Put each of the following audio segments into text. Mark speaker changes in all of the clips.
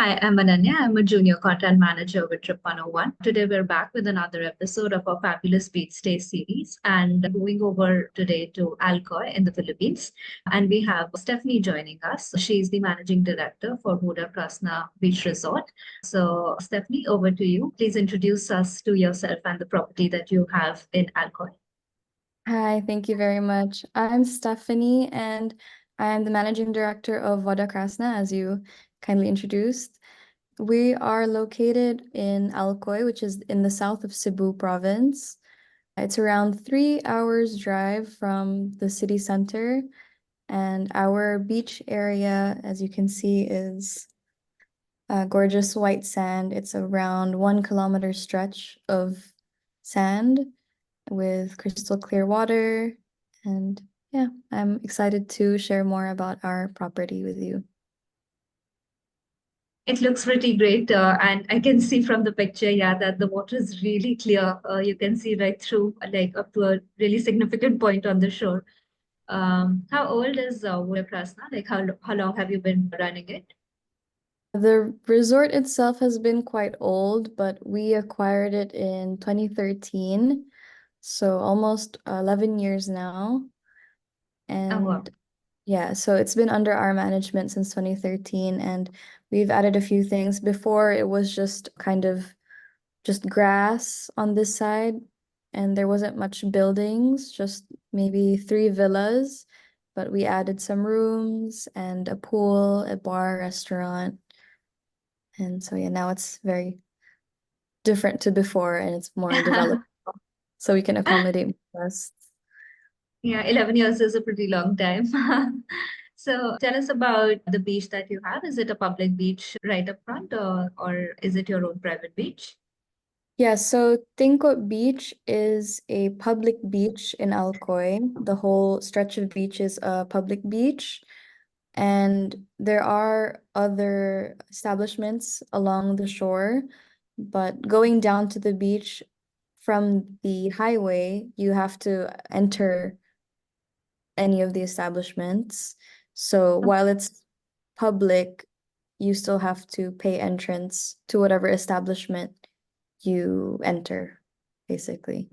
Speaker 1: Hi, I'm Ananya. I'm a junior content manager with Trip 101. Today, we're back with another episode of our fabulous beach stay series and going over today to Alcoy in the Philippines. And we have Stephanie joining us. She's the managing director for Voda Krasna Beach Resort. So, Stephanie, over to you. Please introduce us to yourself and the property that you have in Alcoy.
Speaker 2: Hi, thank you very much. I'm Stephanie, and I'm the managing director of Voda Krasna, as you kindly introduced. We are located in Alcoy, which is in the south of Cebu province. It's around 3 hours drive from the city center, and our beach area, as you can see, is gorgeous white sand. It's around 1 kilometer stretch of sand with crystal clear water. And yeah, I'm excited to share more about our property with you.
Speaker 1: It looks pretty great, and I can see from the picture, yeah, that the water is really clear. You can see right through, like up to a really significant point on the shore. How old is Voda Krasna? Like how long have you been running it?
Speaker 2: The resort itself has been quite old, but we acquired it in 2013, so almost 11 years now.
Speaker 1: Oh, wow.
Speaker 2: And yeah, so it's been under our management since 2013, and we've added a few things. Before, it was just kind of just grass on this side, and there wasn't much buildings, just maybe 3 villas. But we added some rooms and a pool, a bar, restaurant. And so yeah, now it's very different to before and it's more developed so we can accommodate more guests.
Speaker 1: Yeah, 11 years is a pretty long time. So tell us about the beach that you have. Is it a public beach right up front, or is it your own private beach?
Speaker 2: Yeah, so Tingko Beach is a public beach in Alcoy. The whole stretch of beach is a public beach. And there are other establishments along the shore, but going down to the beach from the highway, you have to enter any of the establishments. So while it's public, you still have to pay entrance to whatever establishment you enter, basically.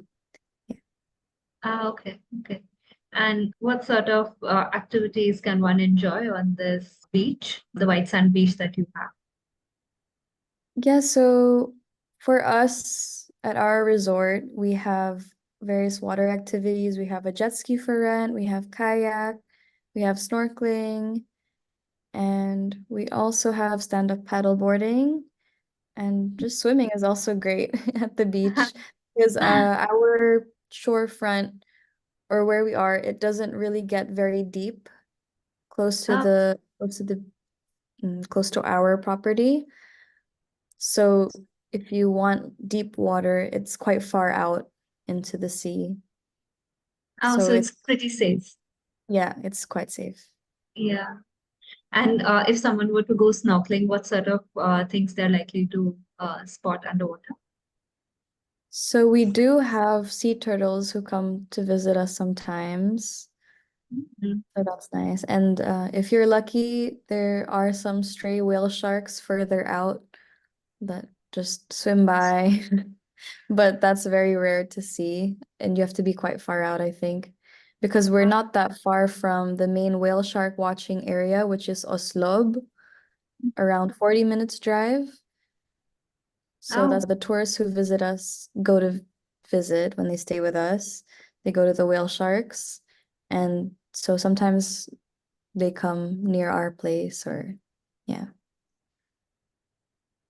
Speaker 1: Ah, okay, okay. And what sort of activities can one enjoy on this beach, the white sand beach that you have?
Speaker 2: Yeah, so for us at our resort, we have various water activities. We have a jet ski for rent, we have kayak, we have snorkeling, and we also have stand-up paddle boarding. And just swimming is also great at the beach because our shorefront or where we are, it doesn't really get very deep
Speaker 1: Oh,
Speaker 2: close to our property. So if you want deep water, it's quite far out into the sea.
Speaker 1: oh,
Speaker 2: So
Speaker 1: so it's pretty safe.
Speaker 2: yeah, it's quite safe.
Speaker 1: Yeah. And if someone were to go snorkeling, what sort of things they're likely to spot underwater?
Speaker 2: So we do have sea turtles who come to visit us sometimes.
Speaker 1: Mhm.
Speaker 2: So that's nice. And if you're lucky, there are some stray whale sharks further out that just swim by. But that's very rare to see, and you have to be quite far out, I think, because we're not that far from the main whale shark watching area, which is Oslob, around 40 minutes drive. So
Speaker 1: Oh,
Speaker 2: that's the tourists who visit us go to visit when they stay with us. They go to the whale sharks, and so sometimes they come near our place or yeah.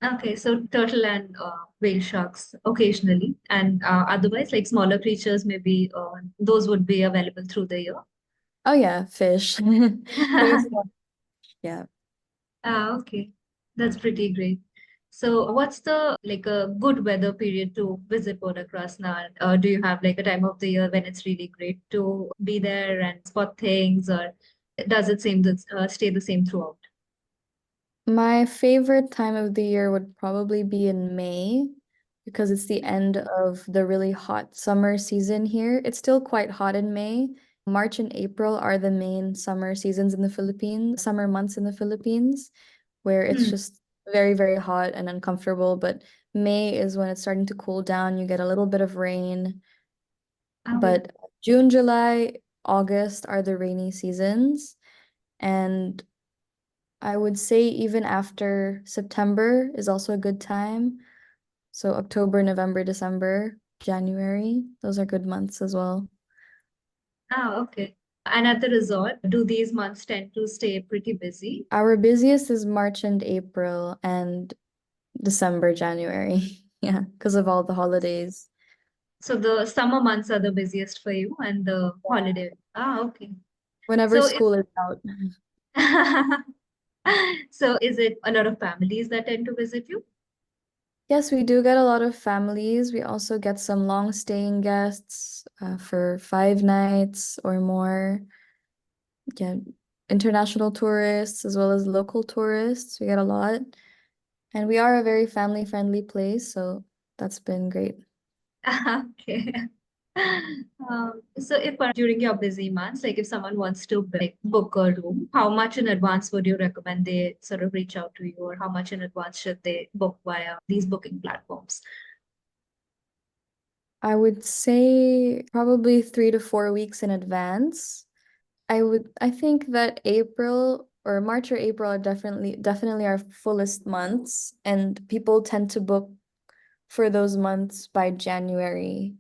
Speaker 1: okay. So turtle and whale sharks occasionally, and otherwise, like smaller creatures, maybe those would be available through the year.
Speaker 2: Oh yeah, fish. There's yeah.
Speaker 1: Ah, okay. That's pretty great. So, what's the like a good weather period to visit Boda Krasna? Do you have like a time of the year when it's really great to be there and spot things, or does it seem to stay the same throughout?
Speaker 2: My favorite time of the year would probably be in May because it's the end of the really hot summer season here. It's still quite hot in May. March and April are the main summer seasons in the Philippines, summer months in the Philippines, where it's
Speaker 1: Hmm.
Speaker 2: just very, very hot and uncomfortable, but May is when it's starting to cool down. You get a little bit of rain,
Speaker 1: Oh,
Speaker 2: but June, July, August are the rainy seasons. And I would say even after September is also a good time. So October, November, December, January, those are good months as well.
Speaker 1: okay. And at the resort, do these months tend to stay pretty busy?
Speaker 2: Our busiest is March and April and December, January. Yeah, because of all the holidays.
Speaker 1: So the summer months are the busiest for you and the holiday. Okay.
Speaker 2: Whenever
Speaker 1: So is
Speaker 2: school is out.
Speaker 1: so is it a lot of families that tend to visit you?
Speaker 2: Yes, we do get a lot of families. We also get some long-staying guests for 5 nights or more. Yeah, international tourists as well as local tourists. We get a lot. And we are a very family-friendly place, so that's been great.
Speaker 1: Okay. So if during your busy months, like if someone wants to like book a room, how much in advance would you recommend they sort of reach out to you, or how much in advance should they book via these booking platforms?
Speaker 2: I would say probably 3 to 4 weeks in advance. I think that April or March or April are definitely our fullest months, and people tend to book for those months by January,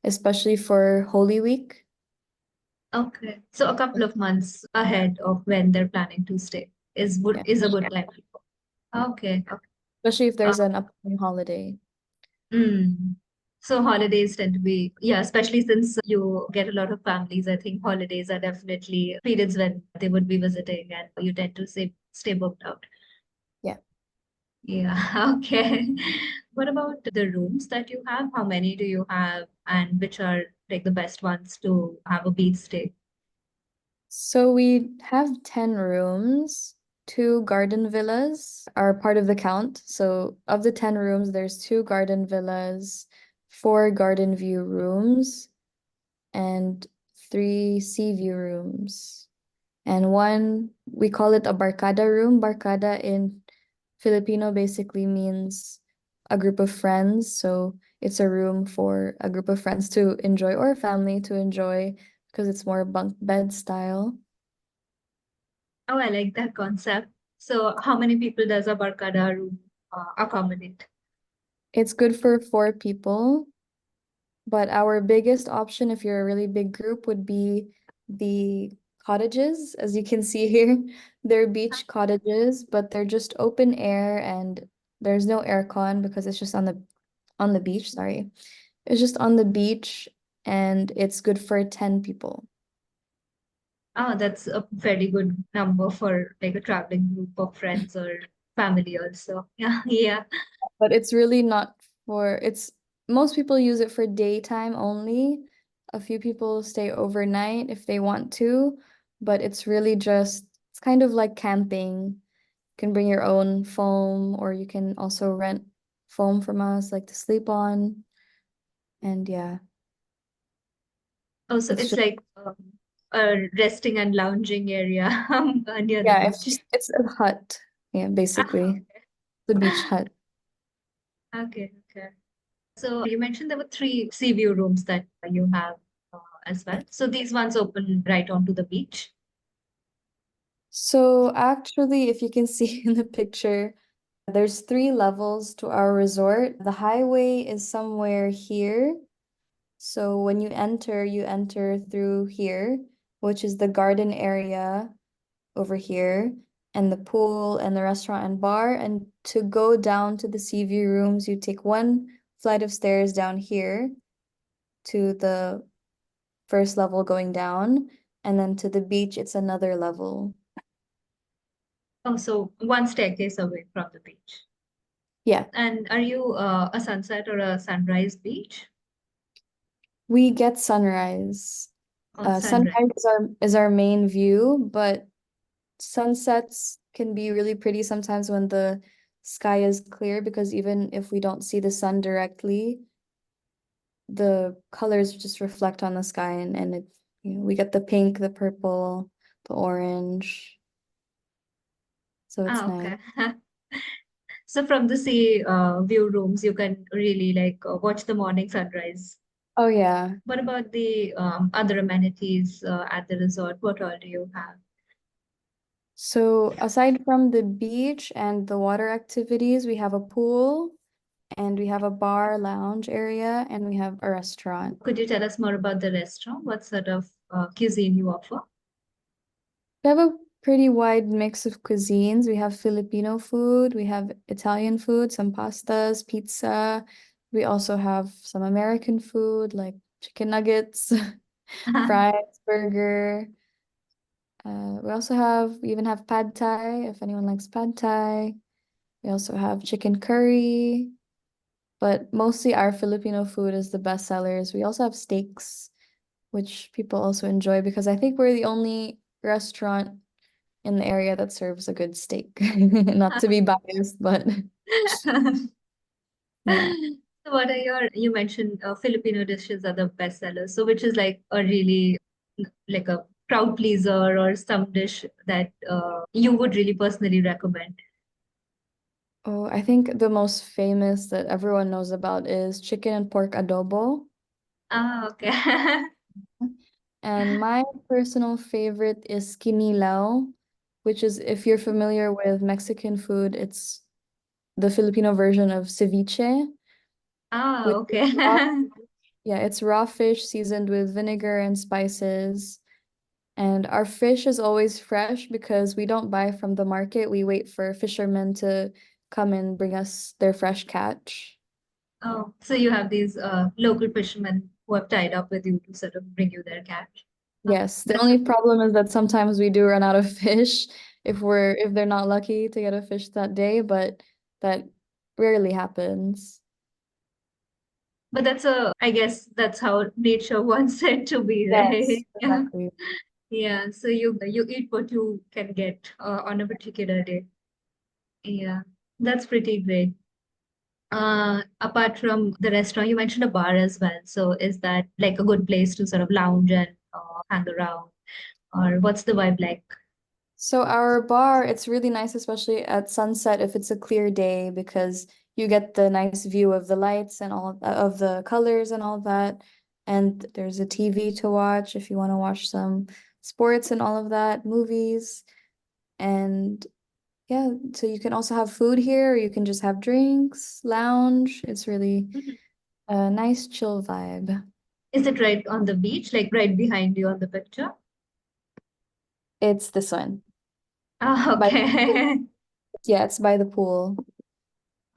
Speaker 2: especially for Holy Week.
Speaker 1: Okay. So a couple of months ahead of when they're planning to stay
Speaker 2: Yeah.
Speaker 1: is a good time. Okay. Okay.
Speaker 2: Especially if
Speaker 1: Uh,
Speaker 2: there's an upcoming holiday.
Speaker 1: mm. So holidays tend to be, yeah, especially since you get a lot of families. I think holidays are definitely periods when they would be visiting and you tend to stay booked out.
Speaker 2: Yeah.
Speaker 1: Yeah, okay. What about the rooms that you have? How many do you have, and which are like the best ones to have a beach stay?
Speaker 2: So we have 10 rooms. 2 garden villas are part of the count. So of the 10 rooms, there's 2 garden villas, 4 garden view rooms, and 3 sea view rooms. And one, we call it a barkada room. Barkada in Filipino basically means a group of friends. So it's a room for a group of friends to enjoy or a family to enjoy because it's more bunk bed style.
Speaker 1: Oh, I like that concept. So how many people does a barkada room accommodate?
Speaker 2: It's good for 4 people, but our biggest option if you're a really big group would be the cottages. As you can see here, they're beach cottages, but they're just open air and there's no aircon because it's just on the beach, sorry. It's just on the beach and it's good for 10 people.
Speaker 1: Oh, that's a very good number for like a traveling group of friends or family also. Yeah, yeah.
Speaker 2: But it's really not it's most people use it for daytime only. A few people stay overnight if they want to, but it's really just it's kind of like camping. You can bring your own foam or you can also rent foam from us like to sleep on. And yeah,
Speaker 1: Oh, so
Speaker 2: it's
Speaker 1: it's
Speaker 2: just
Speaker 1: like a resting and lounging area near the
Speaker 2: yeah, it's
Speaker 1: beach.
Speaker 2: just it's a hut. Yeah,
Speaker 1: Ah,
Speaker 2: basically. The beach hut.
Speaker 1: okay, okay. So you mentioned there were three sea view rooms that you have as well. So these ones open right onto the beach.
Speaker 2: So actually, if you can see in the picture, there's 3 levels to our resort. The highway is somewhere here. So when you enter through here, which is the garden area over here, and the pool and the restaurant and bar. And to go down to the sea view rooms, you take 1 flight of stairs down here to the first level going down, and then to the beach, it's another level.
Speaker 1: Oh, so one staircase away from the beach.
Speaker 2: Yeah.
Speaker 1: And are you a sunset or a sunrise beach?
Speaker 2: We get sunrise.
Speaker 1: Oh, sunrise.
Speaker 2: Sunrise is our main view, but sunsets can be really pretty sometimes when the sky is clear because even if we don't see the sun directly, the colors just reflect on the sky and it we get the pink, the purple, the orange. So it's
Speaker 1: Ah,
Speaker 2: nice.
Speaker 1: okay. So from the sea view rooms, you can really like watch the morning sunrise.
Speaker 2: Oh yeah.
Speaker 1: What about the other amenities at the resort? What all do you have?
Speaker 2: So aside from the beach and the water activities, we have a pool and we have a bar lounge area and we have a restaurant.
Speaker 1: Could you tell us more about the restaurant? What sort of cuisine you offer?
Speaker 2: We have a pretty wide mix of cuisines. We have Filipino food, we have Italian food, some pastas, pizza. We also have some American food like chicken nuggets, fries, burger. We even have pad thai if anyone likes pad thai. We also have chicken curry, but mostly our Filipino food is the best sellers. We also have steaks, which people also enjoy because I think we're the only restaurant in the area that serves a good steak. Not to be biased, but yeah.
Speaker 1: So what are you mentioned Filipino dishes are the best sellers. So which is like a really like a crowd pleaser or some dish that you would really personally recommend?
Speaker 2: Oh, I think the most famous that everyone knows about is chicken and pork adobo.
Speaker 1: Ah, okay.
Speaker 2: And my personal favorite is kinilaw, which is if you're familiar with Mexican food, it's the Filipino version of ceviche,
Speaker 1: Ah,
Speaker 2: which is
Speaker 1: okay.
Speaker 2: raw, yeah, it's raw fish seasoned with vinegar and spices. And our fish is always fresh because we don't buy from the market. We wait for fishermen to come and bring us their fresh catch.
Speaker 1: Oh, so you have these local fishermen who have tied up with you to sort of bring you their catch. Oh,
Speaker 2: Yes, the
Speaker 1: that's a
Speaker 2: only problem is that sometimes we do run out of fish if they're not lucky to get a fish that day, but that rarely happens.
Speaker 1: but that's a I guess that's how nature wants it to be,
Speaker 2: Yes,
Speaker 1: right? Yeah.
Speaker 2: exactly.
Speaker 1: Yeah. So you eat what you can get on a particular day. Yeah. That's pretty great. Apart from the restaurant, you mentioned a bar as well. So is that like a good place to sort of lounge and hang around, or what's the vibe like?
Speaker 2: So our bar, it's really nice, especially at sunset if it's a clear day, because you get the nice view of the lights and all of the colors and all that. And there's a TV to watch if you want to watch some sports and all of that, movies. And yeah, so you can also have food here, or you can just have drinks, lounge. It's really
Speaker 1: Mhm.
Speaker 2: a nice chill vibe.
Speaker 1: Is it right on the beach, like right behind you on the picture?
Speaker 2: It's this one.
Speaker 1: Oh,
Speaker 2: By the pool.
Speaker 1: okay.
Speaker 2: Yeah, it's by the pool.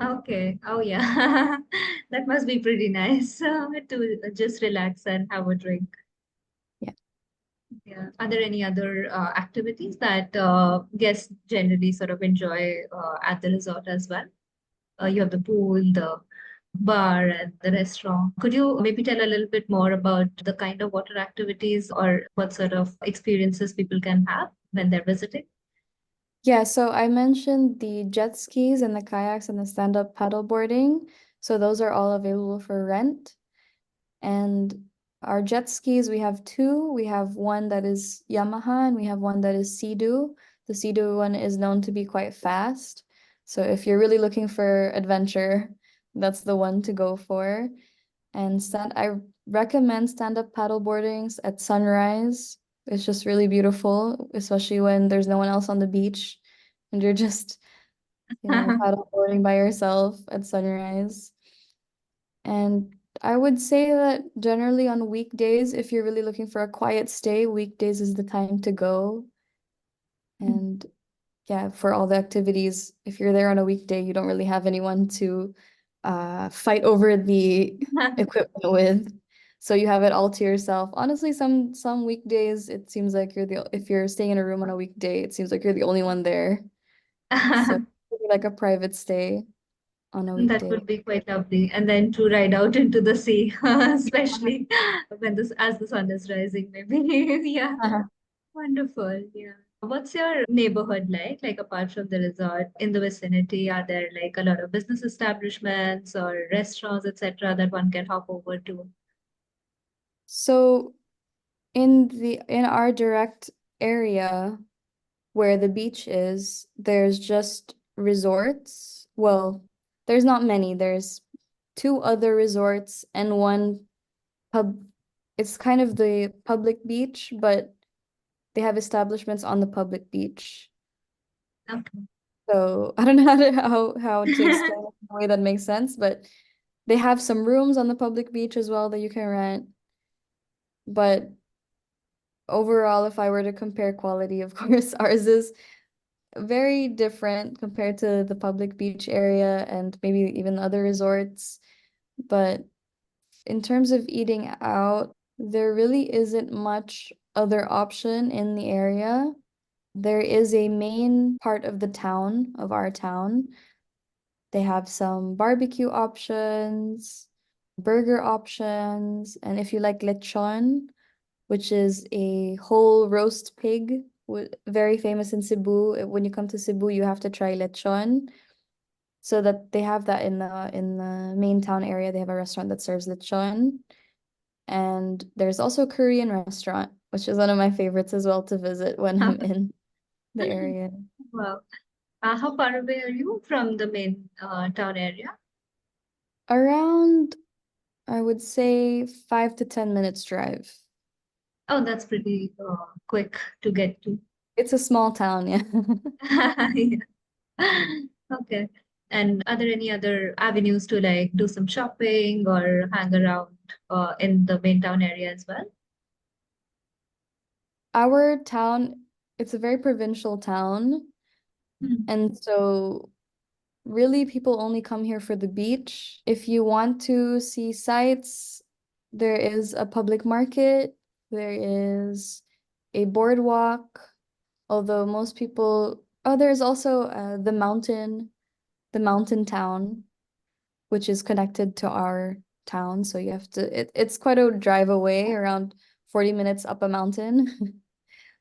Speaker 1: Okay. Oh, yeah. That must be pretty nice to just relax and have a drink.
Speaker 2: Yeah.
Speaker 1: Yeah. Are there any other activities that guests generally sort of enjoy at the resort as well? You have the pool, the bar, and the restaurant. Could you maybe tell a little bit more about the kind of water activities or what sort of experiences people can have when they're visiting?
Speaker 2: Yeah, so I mentioned the jet skis and the kayaks and the stand-up paddle boarding. So those are all available for rent. And our jet skis, we have two. We have one that is Yamaha and we have one that is Sea-Doo. The Sea-Doo one is known to be quite fast. So if you're really looking for adventure, that's the one to go for. And I recommend stand-up paddle boardings at sunrise. It's just really beautiful, especially when there's no one else on the beach and you're just, paddle boarding by yourself at sunrise. And I would say that generally on weekdays, if you're really looking for a quiet stay, weekdays is the time to go. And yeah, for all the activities, if you're there on a weekday, you don't really have anyone to fight over the equipment with. So you have it all to yourself. Honestly, some weekdays it seems like if you're staying in a room on a weekday, it seems like you're the only one there. So maybe like a private stay on a
Speaker 1: That
Speaker 2: weekday.
Speaker 1: would be quite lovely. And then to ride out into the sea, especially when this as the sun is rising, maybe. Yeah. Wonderful. Yeah. What's your neighborhood like? Like apart from the resort in the vicinity, are there like a lot of business establishments or restaurants, etc., that one can hop over to?
Speaker 2: So in our direct area where the beach is, there's just resorts well, there's not many. There's two other resorts and one pub. It's kind of the public beach, but they have establishments on the public beach.
Speaker 1: Okay.
Speaker 2: So I don't know how to explain it in a way that makes sense, but they have some rooms on the public beach as well that you can rent. But overall, if I were to compare quality, of course, ours is very different compared to the public beach area and maybe even other resorts. But in terms of eating out, there really isn't much other option in the area. There is a main part of the town, of our town. They have some barbecue options, burger options, and if you like lechon, which is a whole roast pig, very famous in Cebu. When you come to Cebu, you have to try lechon. So that they have that in the main town area. They have a restaurant that serves lechon. And there's also a Korean restaurant, which is one of my favorites as well to visit when I'm in the area.
Speaker 1: Wow. How far away are you from the main town area?
Speaker 2: Around, I would say 5 to 10 minutes drive.
Speaker 1: Oh, that's pretty quick to get to.
Speaker 2: It's a small town, yeah.
Speaker 1: Yeah. Okay. And are there any other avenues to like do some shopping or hang around in the main town area as well?
Speaker 2: Our town, it's a very provincial town,
Speaker 1: Hmm.
Speaker 2: and so really people only come here for the beach. If you want to see sights, there is a public market, there is a boardwalk, although most people, oh, there's also the mountain town, which is connected to our town. So you have to, it's quite a drive away, around 40 minutes up a mountain.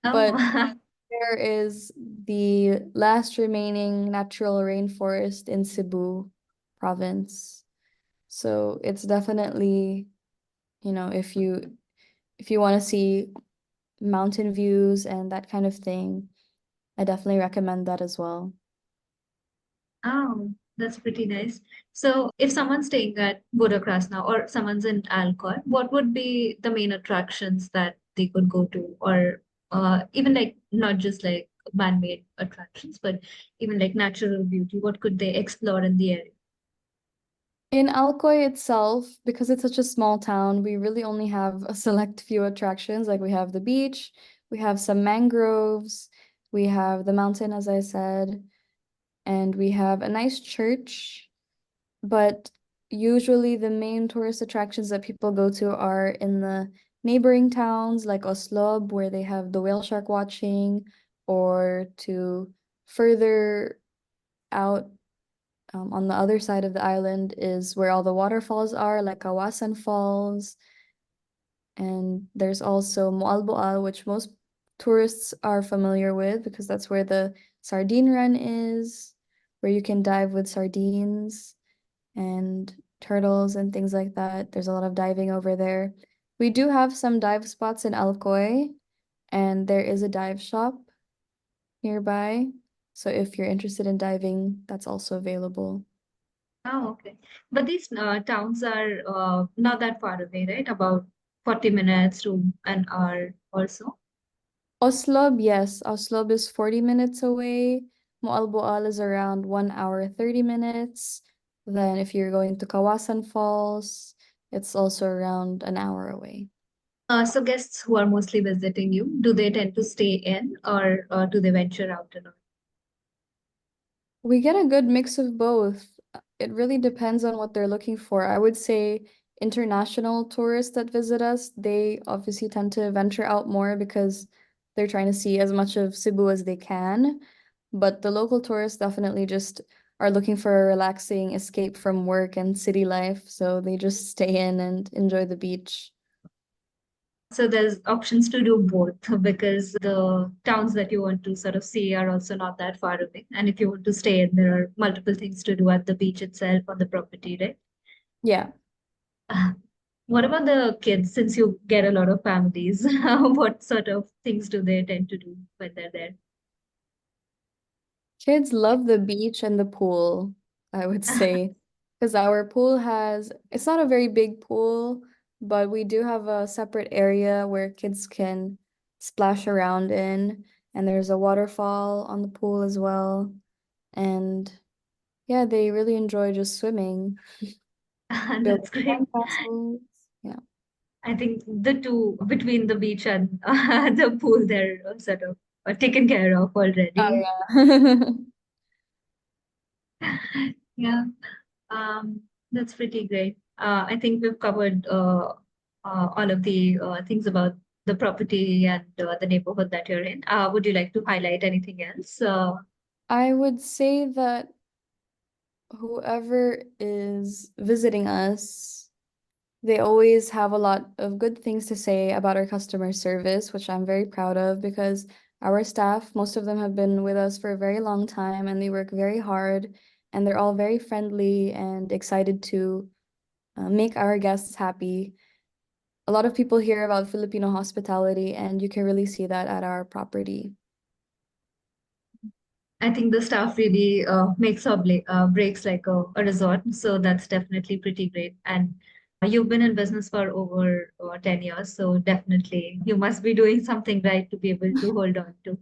Speaker 2: But
Speaker 1: Oh,
Speaker 2: there is the last remaining natural rainforest in Cebu province. So it's definitely, if you want to see mountain views and that kind of thing, I definitely recommend that as well.
Speaker 1: oh, that's pretty nice. So, if someone's staying at Voda Krasna or someone's in Alcoy, what would be the main attractions that they could go to, or even like not just like man-made attractions, but even like natural beauty? What could they explore in the area?
Speaker 2: In Alcoy itself, because it's such a small town, we really only have a select few attractions. Like we have the beach, we have some mangroves, we have the mountain, as I said, and we have a nice church. But usually the main tourist attractions that people go to are in the neighboring towns like Oslob, where they have the whale shark watching, or to further out on the other side of the island is where all the waterfalls are, like Kawasan Falls. And there's also Moalboal, which most tourists are familiar with because that's where the sardine run is, where you can dive with sardines and turtles and things like that. There's a lot of diving over there. We do have some dive spots in Alcoy, and there is a dive shop nearby. So if you're interested in diving, that's also available.
Speaker 1: Oh, okay. But these towns are not that far away, right? About 40 minutes to an hour or so.
Speaker 2: Oslob, yes, Oslob is 40 minutes away. Moalboal is around 1 hour, 30 minutes. Then if you're going to Kawasan Falls, it's also around an hour away.
Speaker 1: So guests who are mostly visiting you, do they tend to stay in or do they venture out and all?
Speaker 2: We get a good mix of both. It really depends on what they're looking for. I would say international tourists that visit us, they obviously tend to venture out more because they're trying to see as much of Cebu as they can. But the local tourists definitely just are looking for a relaxing escape from work and city life. So they just stay in and enjoy the beach.
Speaker 1: So there's options to do both because the towns that you want to sort of see are also not that far away. And if you want to stay in, there are multiple things to do at the beach itself on the property, right?
Speaker 2: Yeah.
Speaker 1: Uh, What about the kids? Since you get a lot of families, what sort of things do they tend to do when they're there?
Speaker 2: Kids love the beach and the pool. I would say, because our pool has, it's not a very big pool, but we do have a separate area where kids can splash around in, and there's a waterfall on the pool as well. And yeah, they really enjoy just swimming, building
Speaker 1: That's great.
Speaker 2: sandcastles. Yeah.
Speaker 1: I think the two between the beach and the pool, they're sort of taken care of already.
Speaker 2: Oh yeah.
Speaker 1: Yeah, that's pretty great. I think we've covered all of the things about the property and the neighborhood that you're in. Would you like to highlight anything else?
Speaker 2: I would say that whoever is visiting us, they always have a lot of good things to say about our customer service, which I'm very proud of because our staff, most of them have been with us for a very long time and they work very hard and they're all very friendly and excited to make our guests happy. A lot of people hear about Filipino hospitality and you can really see that at our property.
Speaker 1: I think the staff really makes or breaks like a resort. So that's definitely pretty great. And you've been in business for over 10 years. So definitely you must be doing something right to be able to hold on to,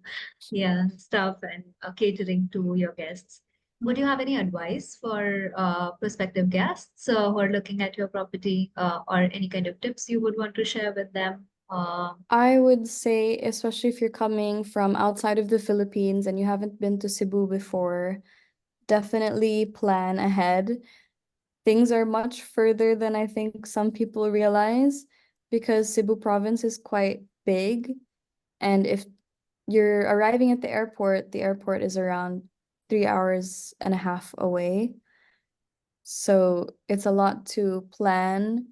Speaker 1: yeah, staff and catering to your guests. Would you have any advice for prospective guests who are looking at your property or any kind of tips you would want to share with them?
Speaker 2: I would say, especially if you're coming from outside of the Philippines and you haven't been to Cebu before, definitely plan ahead. Things are much further than I think some people realize because Cebu province is quite big. And if you're arriving at the airport is around 3 hours and a half away. So it's a lot to plan,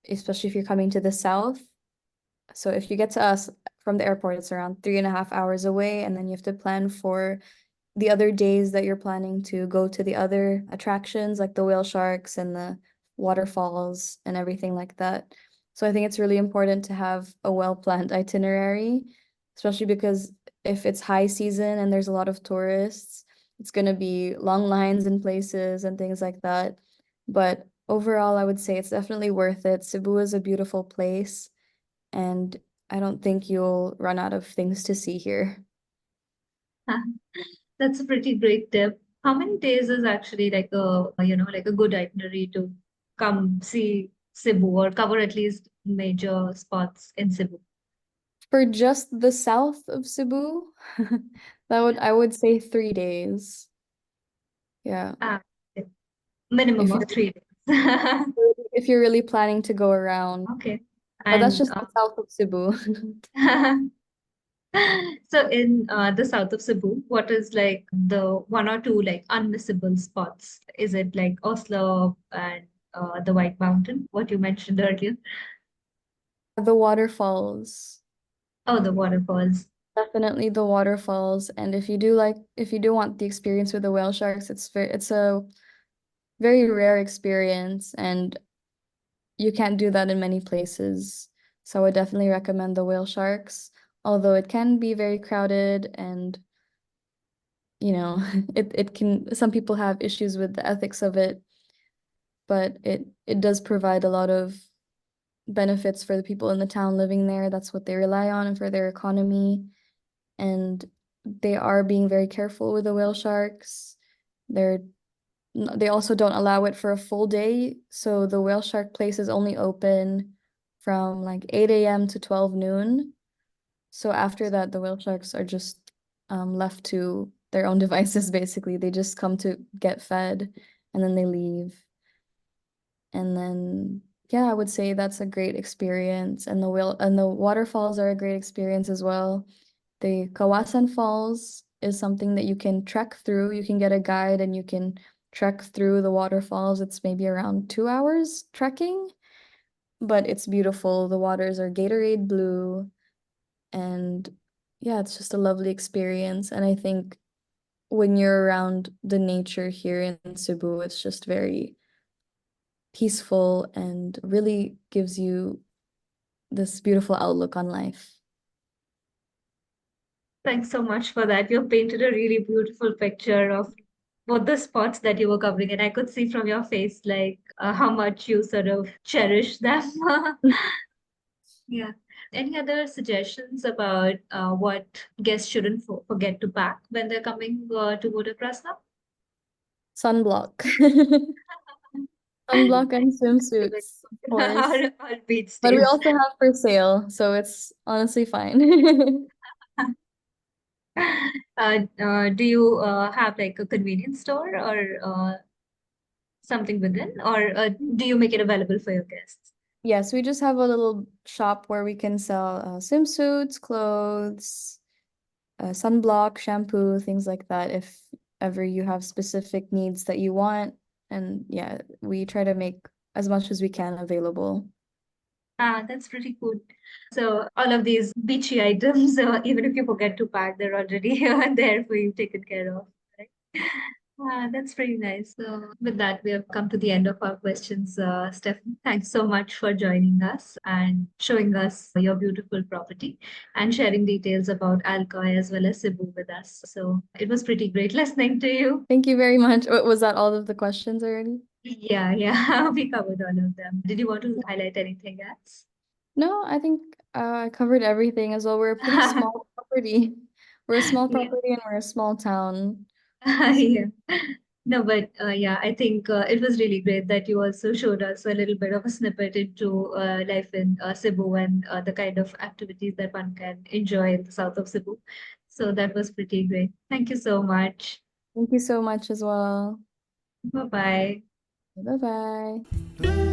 Speaker 2: especially if you're coming to the south. So if you get to us from the airport, it's around 3.5 hours away, and then you have to plan for the other days that you're planning to go to the other attractions like the whale sharks and the waterfalls and everything like that. So I think it's really important to have a well-planned itinerary, especially because if it's high season and there's a lot of tourists, it's going to be long lines in places and things like that. But overall, I would say it's definitely worth it. Cebu is a beautiful place, and I don't think you'll run out of things to see here.
Speaker 1: That's a pretty great tip. How many days is actually like like a good itinerary to come see Cebu or cover at least major spots in Cebu?
Speaker 2: For just the south of Cebu, I would say 3 days. Yeah.
Speaker 1: Ah, minimum
Speaker 2: If
Speaker 1: of
Speaker 2: you're
Speaker 1: 3 days.
Speaker 2: if you're really planning to go around.
Speaker 1: Okay.
Speaker 2: But that's
Speaker 1: And
Speaker 2: just the south of Cebu.
Speaker 1: so in the south of Cebu, what is like the one or two like unmissable spots? Is it like Oslo and the White Mountain, what you mentioned earlier?
Speaker 2: The waterfalls.
Speaker 1: Oh, the waterfalls.
Speaker 2: Definitely the waterfalls. And if you do want the experience with the whale sharks, it's a very rare experience and you can't do that in many places. So I would definitely recommend the whale sharks, although it can be very crowded and it can some people have issues with the ethics of it, but it does provide a lot of benefits for the people in the town living there. That's what they rely on and for their economy. And they are being very careful with the whale sharks. They're they also don't allow it for a full day. So the whale shark place is only open from like 8 a.m. to 12 noon. So after that, the whale sharks are just left to their own devices, basically. They just come to get fed and then they leave. And then, yeah, I would say that's a great experience. And the waterfalls are a great experience as well. The Kawasan Falls is something that you can trek through. You can get a guide and you can trek through the waterfalls. It's maybe around 2 hours trekking, but it's beautiful. The waters are Gatorade blue, and yeah, it's just a lovely experience. And I think when you're around the nature here in Cebu, it's just very peaceful and really gives you this beautiful outlook on life.
Speaker 1: Thanks so much for that. You've painted a really beautiful picture of both the spots that you were covering, and I could see from your face like how much you sort of cherish them. Yeah. Any other suggestions about what guests shouldn't forget to pack when they're coming to Voda Krasna?
Speaker 2: Sunblock. Sunblock and swimsuits, of course.
Speaker 1: Or beach
Speaker 2: But we
Speaker 1: stays.
Speaker 2: also have for sale, so it's honestly fine.
Speaker 1: Do you have like a convenience store or something within, or do you make it available for your guests?
Speaker 2: Yes, we just have a little shop where we can sell swimsuits, clothes, sunblock, shampoo, things like that, if ever you have specific needs that you want. And yeah, we try to make as much as we can available.
Speaker 1: Ah, that's pretty cool. So all of these beachy items, even if you forget to pack, they're already there for you, taken care of. Right? That's pretty nice. So with that, we have come to the end of our questions. Stefan, thanks so much for joining us and showing us your beautiful property and sharing details about Alcoy as well as Cebu with us. So it was pretty great listening to you.
Speaker 2: Thank you very much. Was that all of the questions already?
Speaker 1: Yeah, we covered all of them. Did you want to highlight anything else?
Speaker 2: No, I think I covered everything as well. We're a pretty small property. We're a small
Speaker 1: Yeah.
Speaker 2: property and we're a small town.
Speaker 1: Yeah. No, but yeah, I think it was really great that you also showed us a little bit of a snippet into life in Cebu and the kind of activities that one can enjoy in the south of Cebu. So that was pretty great. Thank you so much.
Speaker 2: Thank you so much as well.
Speaker 1: Bye bye.
Speaker 2: Bye bye.